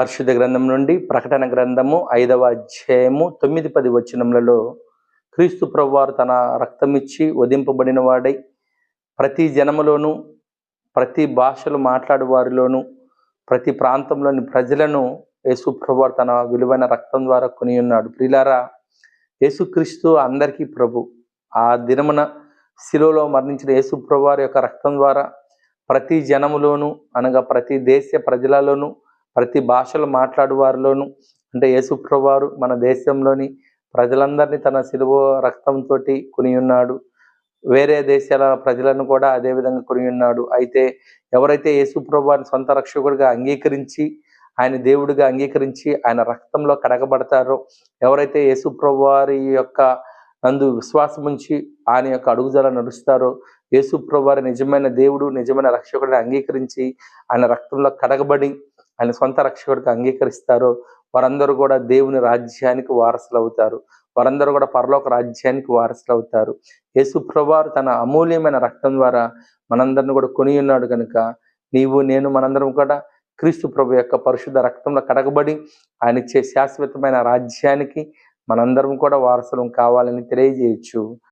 పరిశుద్ధ గ్రంథం నుండి ప్రకటన గ్రంథము 5వ అధ్యాయము 9-10 వచనములలో క్రీస్తు ప్రభువారు తన రక్తమిచ్చి వధింపబడిన వాడై ప్రతి జనములోను, ప్రతి భాషలు మాట్లాడు వారిలోను, ప్రతి ప్రాంతంలోని ప్రజలను యేసు ప్రభువారు తన విలువైన రక్తం ద్వారా కొని ఉన్నాడు. ప్రియులారా, యేసుక్రీస్తు అందరికీ ప్రభు. ఆ దినమున శిలువలో మరణించిన యేసు ప్రభువారి యొక్క రక్తం ద్వారా ప్రతి జనములోను, అనగా ప్రతి దేశ ప్రజలలోను, ప్రతి భాషలు మాట్లాడు వారిలోను, అంటే యేసు ప్రభువారు మన దేశంలోని ప్రజలందరినీ తన శిలువ రక్తంతో కొని ఉన్నాడు. వేరే దేశాల ప్రజలను కూడా అదే విధంగా కొని ఉన్నాడు. అయితే ఎవరైతే యేసు ప్రభువారిని సొంత రక్షకుడిగా అంగీకరించి, ఆయన దేవుడిగా అంగీకరించి ఆయన రక్తంలో కడగబడతారో, ఎవరైతే యేసు ప్రభువారి యొక్క నందు విశ్వాసం ఉంచి ఆయన యొక్క అడుగుజాల నడుస్తారో, యేసు ప్రభువారి నిజమైన దేవుడు, నిజమైన రక్షకుడిని అంగీకరించి ఆయన రక్తంలో కడగబడి ఆయన సొంత రక్షకుడిగా అంగీకరిస్తారో, వారందరూ కూడా దేవుని రాజ్యానికి వారసులు అవుతారు. వారందరూ కూడా పరలోక రాజ్యానికి వారసులు అవుతారు. యేసు ప్రభువారు తన అమూల్యమైన రక్తం ద్వారా మనందరిని కూడా కొని ఉన్నాడు కనుక, నీవు నేను మనందరం కూడా క్రీస్తు ప్రభు యొక్క పరిశుద్ధ రక్తంలో కడగబడి ఆయన ఇచ్చే శాశ్వతమైన రాజ్యానికి మనందరం కూడా వారసులం కావాలని తెలియజేయచ్చు.